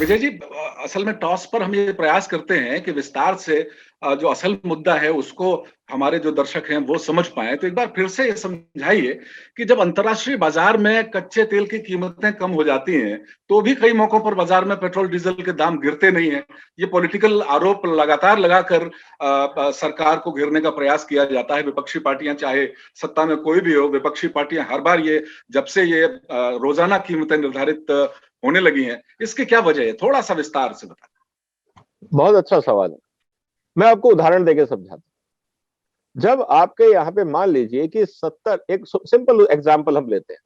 विजय जी, असल में टॉस पर हम ये प्रयास करते हैं कि विस्तार से जो असल मुद्दा है उसको हमारे जो दर्शक हैं वो समझ पाएँ। तो एक बार फिर से ये समझाइए कि जब अंतर्राष्ट्रीय बाज़ार में कच्चे तेल की कीमतें कम हो जाती हैं, तो भी कई मौकों पर बाज़ार में पेट्रोल डीज़ल के दाम गिरते नहीं हैं। ये पॉलिटिकल आरोप लगातार लगाकर सरकार को घेरने का प्रयास किया जाता है। विपक्षी पार्टियाँ चाहे सत्ता में कोई भी हो, विपक्षी पार्टियाँ हर बार ये जब से ये रोज़ाना कीमतें निर्धारित होने लगी हैं, इसकी क्या वजह है? थोड़ा-सा विस्तार से बताएँ। बहुत अच्छा सवाल है। मैं आपको उदाहरण देके समझाता हूं। जब आपके यहाँ पे मान लीजिए कि 70, एक सिंपल एग्जांपल हम लेते हैं।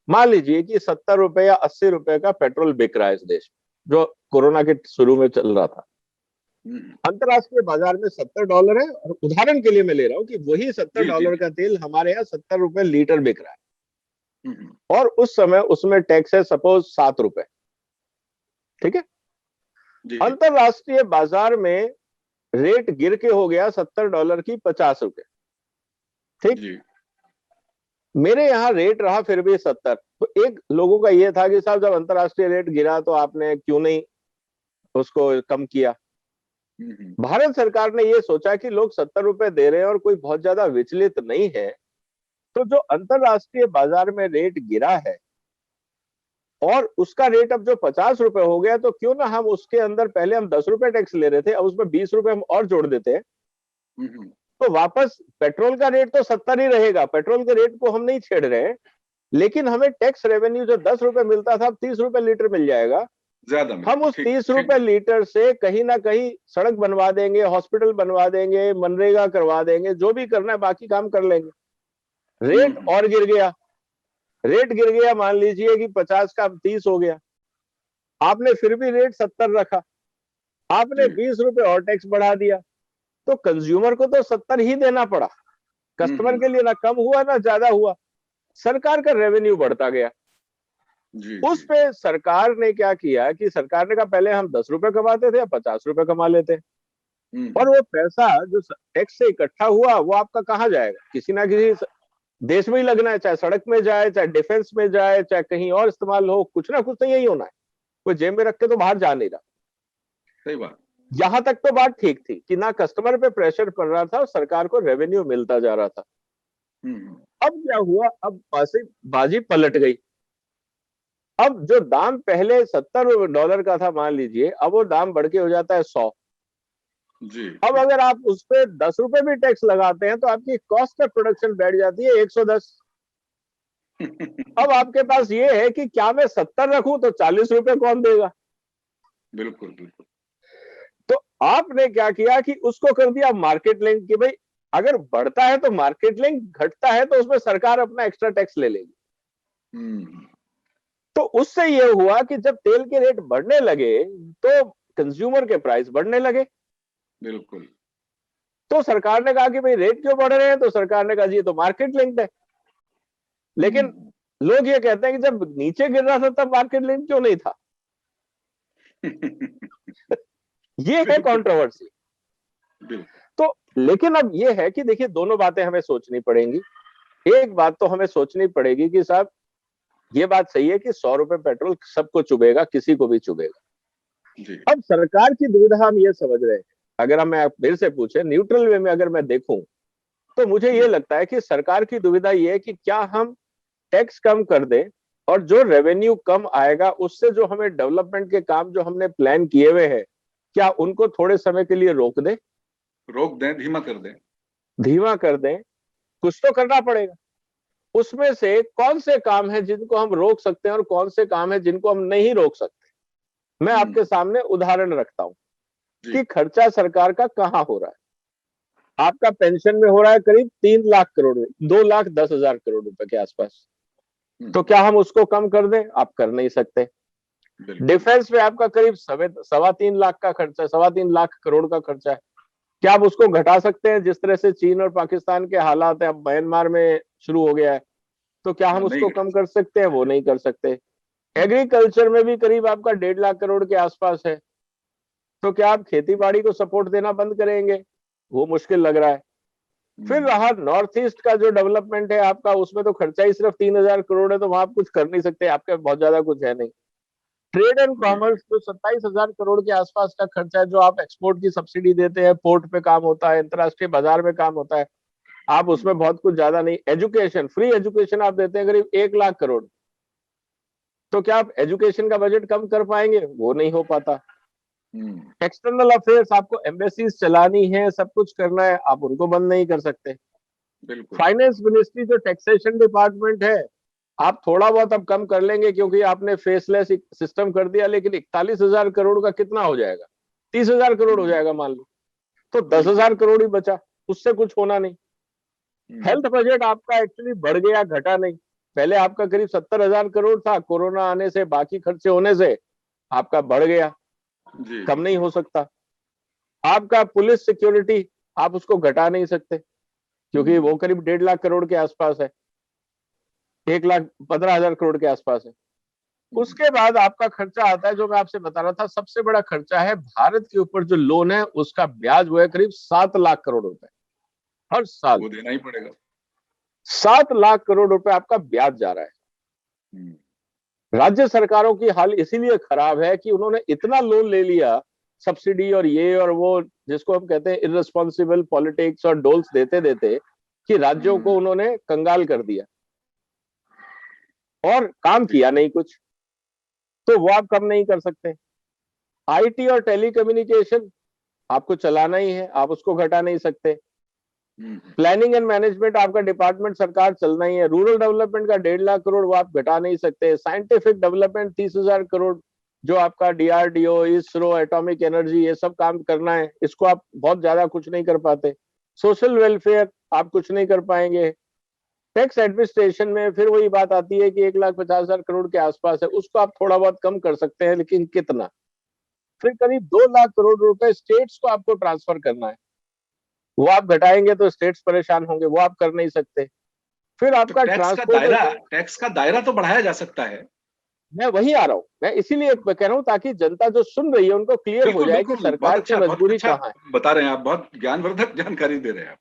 मान लीजिए कि 70 रुपए या 80 रुपए का पेट्रोल बिक रहा है इस देश में, जो कोरोना के शुरू में चल रहा था। अंतरराष्ट्रीय बाजार में $70 है, और उदाहरण के लिए मैं ले रहा हूं कि वही जी, जी, $70 जी। का तेल हमारे यहाँ 70 रुपए लीटर बिक रहा है, हुँ, हुँ। और उस समय उसमें टैक्स है सपोज 7 रुपए। ठीक है। जी, जी। अंतरराष्ट्रीय बाजार में रेट गिर के हो गया $70 की 50 रुपए। ठीक। जी। मेरे यहाँ रेट रहा फिर भी 70। तो एक लोगों का ये था कि साहब जब अंतरराष्ट्रीय रेट गिरा तो आपने क्यों नहीं उसको कम किया। हुँ, हुँ। भारत सरकार ने ये सोचा कि लोग 70 रुपए दे रहे हैं और कोई बहुत ज्यादा विचलित नहीं है, तो जो अंतरराष्ट्रीय बाजार में रेट गिरा है और उसका रेट अब जो 50 रुपए हो गया, तो क्यों ना हम उसके अंदर, पहले हम 10 रुपए टैक्स ले रहे थे, अब उसमें 20 रुपए हम और जोड़ देते हैं। हुँ, हुँ। तो वापस पेट्रोल का रेट तो 70 ही रहेगा, पेट्रोल के रेट को हम नहीं छेड़ रहे हैं, लेकिन हमें टैक्स रेवेन्यू जो 10 रुपए मिलता था अब 30 रुपए लीटर मिल जाएगा। ज़्यादा हम मिलेगा, उस ठीक, 30 ठीक रुपए बात। लीटर से कहीं ना कहीं सड़क बनवा देंगे, हॉस्पिटल बनवा देंगे, मनरेगा करवा देंगे, जो भी करना है बाकी काम कर लेंगे। हुँ, रेट हुँ। और गिर गया। रेट गिर गया, मान लीजिए कि 50 का 30 हो गया, आपने फिर भी रेट 70 रखा, आपने जी। 20 रुपए और टैक्स बढ़ा दिया, तो कंज्यूमर को तो 70 ही देना पड़ा। हुँ, कस्टमर हुँ। के लिए ना कम हुआ ना ज्यादा हुआ, सरकार का रेवेन्यू बढ़ता गया। जी, उस जी। पे सरकार ने क्या किया कि सरकार ने कहा पहले हम 10 रुपए कमाते थे या 50 रुपए कमा लेते हैं। हुँ, और हुँ। वो पैसा जो टैक्स से इकट्ठा हुआ वो आपका कहाँ जाएगा, किसी ना किसी देश में ही लगना है, चाहे सड़क में जाए, चाहे डिफेंस में जाए, चाहे कहीं और इस्तेमाल हो, कुछ ना कुछ तो यही होना है। कोई जेब में रख के तो बाहर जा नहीं रहा। सही बात। यहां तक तो बात ठीक थी कि ना कस्टमर पे प्रेशर पड़ रहा था और सरकार को रेवेन्यू मिलता जा रहा था। हुँ, हुँ। अब क्या हुआ, अब बाजी बाजी पलट गई। अब जो दाम पहले $70 का था मान लीजिए, अब वो दाम बढ़ के हो जाता है 100। जी, अब जी। अगर आप उस पे 10 रुपए भी टैक्स लगाते हैं तो आपकी कॉस्ट ऑफ प्रोडक्शन बैठ जाती है 110। अब आपके पास ये है कि क्या मैं 70 रखूं तो 40 रुपए कौन देगा। बिल्कुल, बिल्कुल। तो आपने क्या किया कि उसको कर दिया मार्केट लिंक, कि भाई अगर बढ़ता है तो मार्केट लिंक, घटता है तो उसमें सरकार अपना एक्स्ट्रा टैक्स ले लेगी। हुँ, हुँ। तो उससे ये हुआ कि जब तेल के रेट बढ़ने लगे तो कंज्यूमर के प्राइस बढ़ने लगे। बिल्कुल। तो सरकार ने कहा कि भाई रेट क्यों बढ़ रहे हैं, तो सरकार ने कहा जी ये तो मार्केट लिंक्ड है। हुँ, लेकिन हुँ। लोग ये कहते हैं कि जब नीचे गिर रहा था तब मार्केट लिंक क्यों नहीं था। ये है बिल्कुल, कंट्रोवर्सी। बिल्कुल। तो लेकिन अब ये है कि देखिए दोनों बातें हमें सोचनी पड़ेंगी। एक बात तो हमें सोचनी पड़ेगी कि साहब ये बात सही है कि 100 रुपए पेट्रोल सबको चुभेगा, किसी को भी चुभेगा। जी। अब सरकार की दुविधा हम ये समझ रहे हैं। अगर हम मेरे से पूछे न्यूट्रल वे में अगर मैं देखूं, तो मुझे ये जी। लगता है कि सरकार की दुविधा ये है कि क्या हम टैक्स कम कर दें और जो रेवेन्यू कम आएगा उससे जो हमें डेवलपमेंट के काम जो हमने प्लान किए हुए हैं, क्या उनको थोड़े समय के लिए रोक दें, रोक दें, धीमा कर दें। धीमा कर दें। कुछ तो करना पड़ेगा। उसमें से कौन से काम है जिनको हम रोक सकते हैं और कौन से काम है जिनको हम नहीं रोक सकते। मैं हुँ, आपके सामने उदाहरण रखता हूं जी। कि खर्चा सरकार का कहां हो रहा है। आपका पेंशन में हो रहा है करीब 3 लाख करोड़, 2,10,000 करोड़ रुपए के आसपास। हुँ, तो हुँ। क्या हम उसको कम कर दें? आप कर नहीं सकते। बिल्कुल। डिफेंस में आपका करीब 3.25 लाख का खर्चा है, 3.25 लाख करोड़ का खर्चा है। क्या आप उसको घटा सकते हैं? जिस तरह से चीन और पाकिस्तान के हालात है, अब म्यांमार में शुरू हो गया है, तो क्या हम नहीं उसको कर कम कर सकते। सकते हैं? वो नहीं कर सकते। हुँ, एग्रीकल्चर में भी करीब आपका 1.5 लाख करोड़ के आसपास है। तो क्या आप खेती बाड़ी को सपोर्ट देना बंद करेंगे? वो मुश्किल लग रहा है। फिर हुँ। रहा नॉर्थ ईस्ट का जो डेवलपमेंट है आपका, उसमें तो खर्चा ही सिर्फ 3,000 करोड़ है, तो वहां आप कुछ कर नहीं सकते, आपके बहुत ज्यादा कुछ है नहीं। ट्रेड एंड कॉमर्स तो 27,000 करोड़ के आसपास का खर्चा है, जो आप एक्सपोर्ट की सब्सिडी देते हैं, पोर्ट पे काम होता है, अंतरराष्ट्रीय बाजार में काम होता है, आप उसमें बहुत कुछ ज्यादा नहीं। एजुकेशन, फ्री एजुकेशन आप देते हैं करीब 1 लाख करोड़, तो क्या आप एजुकेशन का बजट कम कर पाएंगे? वो नहीं हो पाता। एक्सटर्नल अफेयर्स, आपको एम्बेसीज चलानी है, सब कुछ करना है, आप उनको बंद नहीं कर सकते। फाइनेंस मिनिस्ट्री जो टैक्सेशन डिपार्टमेंट है, आप थोड़ा बहुत अब कम कर लेंगे क्योंकि आपने फेसलेस सिस्टम कर दिया, लेकिन 41,000 करोड़ का कितना हो जाएगा? 30,000 करोड़ हो जाएगा मान लो, तो 10,000 करोड़ ही बचा, उससे कुछ होना नहीं। हेल्थ बजट आपका एक्चुअली बढ़ गया, घटा नहीं। पहले आपका करीब 70,000 करोड़ था, कोरोना आने से, बाकी खर्चे होने से आपका बढ़ गया, कम नहीं हो सकता। आपका पुलिस सिक्योरिटी, आप उसको घटा नहीं सकते क्योंकि वो करीब 1.5 लाख करोड़ के आसपास है, 1,15,000 करोड़ के आसपास है। उसके बाद आपका खर्चा आता है, जो मैं आपसे बता रहा था, सबसे बड़ा खर्चा है भारत के ऊपर जो लोन है उसका ब्याज, वो है करीब 7 लाख करोड़ रुपए हर साल। वो देना ही पड़ेगा। 7 लाख करोड़ रुपए आपका ब्याज जा रहा है। राज्य सरकारों की हाल इसीलिए खराब है कि उन्होंने इतना लोन ले लिया, सब्सिडी और ये और वो, जिसको हम कहते हैं इररिस्पॉन्सिबल पॉलिटिक्स और डोल्स देते देते, कि राज्यों को उन्होंने कंगाल कर दिया और काम किया नहीं कुछ, तो वो आप कम नहीं कर सकते। आईटी और टेलीकम्युनिकेशन आपको चलाना ही है, आप उसको घटा नहीं सकते। प्लानिंग एंड मैनेजमेंट आपका डिपार्टमेंट सरकार चलना ही है। रूरल डेवलपमेंट का 1.5 लाख करोड़ वो आप घटा नहीं सकते। साइंटिफिक डेवलपमेंट 30,000 करोड़, जो आपका डीआरडीओ, इसरो, एटॉमिक एनर्जी, ये सब काम करना है, इसको आप बहुत ज्यादा कुछ नहीं कर पाते। सोशल वेलफेयर आप कुछ नहीं कर पाएंगे। टैक्स एडमिनिस्ट्रेशन में फिर वही बात आती है कि 1,50,000 करोड़ के आसपास है, उसको आप थोड़ा बहुत कम कर सकते हैं, लेकिन कितना? फिर करीब 2 लाख करोड़ रुपए स्टेट्स को आपको ट्रांसफर करना है, वो आप घटाएंगे तो स्टेट्स परेशान होंगे, वो आप कर नहीं सकते। फिर आपका टैक्स का दायरा तो बढ़ाया जा सकता है। मैं वही आ रहा हूँ, मैं इसीलिए कह रहा हूँ ताकि जनता जो सुन रही है उनको क्लियर हो जाए कि सरकार की मजबूरी कहाँ है। बता रहे हैं आप, बहुत ज्ञानवर्धक जानकारी दे रहे हैं आप।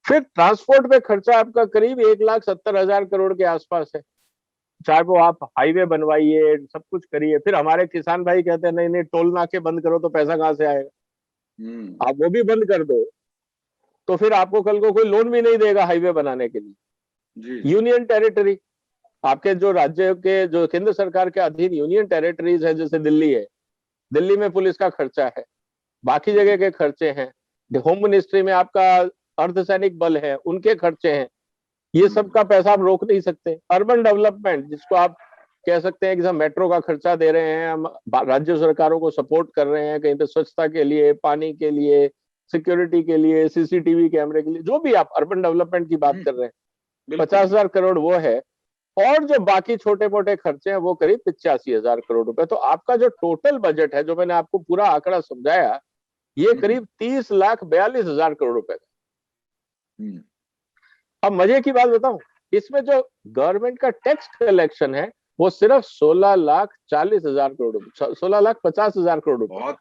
फिर ट्रांसपोर्ट पे खर्चा आपका करीब 1,70,000 करोड़ के आसपास है, चाहे वो आप हाईवे बनवाइए, सब कुछ करिए। फिर हमारे किसान भाई कहते हैं नहीं नहीं, टोल नाके बंद करो, तो पैसा कहाँ से आएगा? आप वो भी बंद कर दो तो फिर आपको कल को कोई लोन भी नहीं देगा हाईवे बनाने के लिए। यूनियन टेरिटरी, आपके जो राज्य के, जो केंद्र सरकार के अधीन यूनियन टेरिटरीज है, जैसे दिल्ली है, दिल्ली में पुलिस का खर्चा है, बाकी जगह के खर्चे हैं। होम मिनिस्ट्री में आपका अर्धसैनिक बल है, उनके खर्चे हैं, ये सब का पैसा आप रोक नहीं सकते। अर्बन डेवलपमेंट, जिसको आप कह सकते हैं कि हम मेट्रो का खर्चा दे रहे हैं, हम राज्य सरकारों को सपोर्ट कर रहे हैं, कहीं पे स्वच्छता के लिए, पानी के लिए, सिक्योरिटी के लिए, सीसीटीवी कैमरे के लिए, जो भी आप अर्बन डेवलपमेंट की बात कर रहे हैं, 50,000 करोड़ वो है। और जो बाकी छोटे मोटे खर्चे हैं वो करीब 85,000 करोड़ रुपए। तो आपका जो टोटल बजट है, जो मैंने आपको पूरा आंकड़ा समझाया, ये करीब 30,42,000 करोड़ रुपए का। अब मजे की बात बताऊं, इसमें जो गवर्नमेंट का टैक्स कलेक्शन है वो सिर्फ 16,40,000 करोड़ रुपए, 16,50,000 करोड़ रुपए।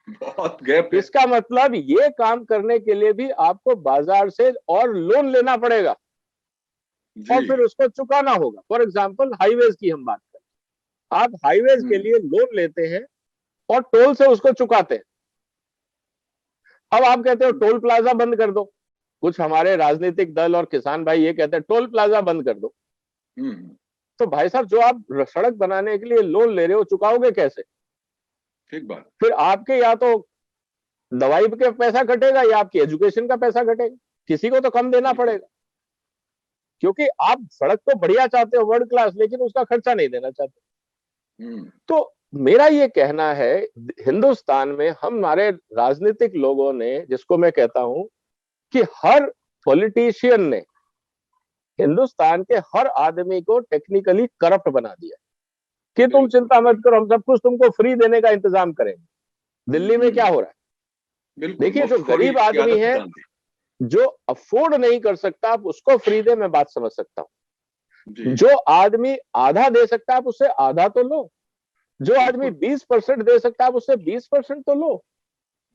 बहुत गैप है। इसका मतलब ये काम करने के लिए भी आपको बाजार से और लोन लेना पड़ेगा और फिर उसको चुकाना होगा। फॉर एग्जाम्पल हाईवेज की हम बात करें, आप हाईवेज के लिए लोन लेते हैं और टोल से उसको चुकाते हैं। अब आप कहते हो टोल प्लाजा बंद कर दो, कुछ हमारे राजनीतिक दल और किसान भाई ये कहते हैं टोल प्लाजा बंद कर दो। तो भाई साहब, जो आप सड़क बनाने के लिए लोन ले रहे हो, चुकाओगे कैसे? ठीक बात। फिर आपके या तो दवाई का पैसा कटेगा या आपकी एजुकेशन का पैसा कटेगा, किसी को तो कम देना पड़ेगा, क्योंकि आप सड़क तो बढ़िया चाहते हो, वर्ल्ड क्लास, लेकिन उसका खर्चा नहीं देना चाहते। तो मेरा ये कहना है, हिंदुस्तान में हमारे राजनीतिक लोगों ने, जिसको मैं कहता हूं कि हर पॉलिटिशियन ने हिंदुस्तान के हर आदमी को टेक्निकली करप्ट बना दिया कि तुम चिंता मत करो, हम सब कुछ तुमको फ्री देने का इंतजाम करेंगे। दिल्ली में क्या हो रहा है? देखिए, जो गरीब आदमी है, जो अफोर्ड नहीं कर सकता, आप उसको फ्री दे, मैं बात समझ सकता हूं। जो आदमी आधा दे सकता है, आप उससे आधा तो लो। जो आदमी 20% दे सकता है, आप उससे 20% तो लो।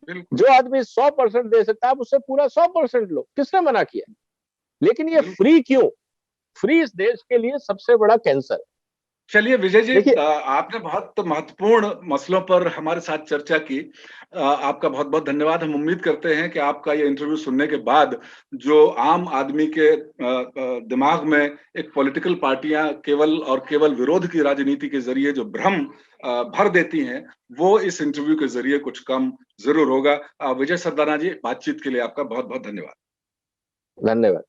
जो आदमी 100% दे सकता है, आप उससे पूरा 100% लो। किसने मना किया? लेकिन ये फ्री क्यों? फ्री इस देश के लिए सबसे बड़ा कैंसर है। चलिए विजय जी, देखिए, आपने बहुत महत्वपूर्ण मसलों पर हमारे साथ चर्चा की। आपका बहुत बहुत धन्यवाद। हम उम्मीद करते हैं कि आपका ये इंटरव्यू सुनने के बाद जो आम आदमी के दिमाग में एक पॉलिटिकल पार्टियां केवल और केवल विरोध की राजनीति के जरिए जो भ्रम भर देती हैं, वो इस इंटरव्यू के जरिए कुछ कम जरूर होगा। विजय सरदाना जी, बातचीत के लिए आपका बहुत बहुत धन्यवाद। धन्यवाद।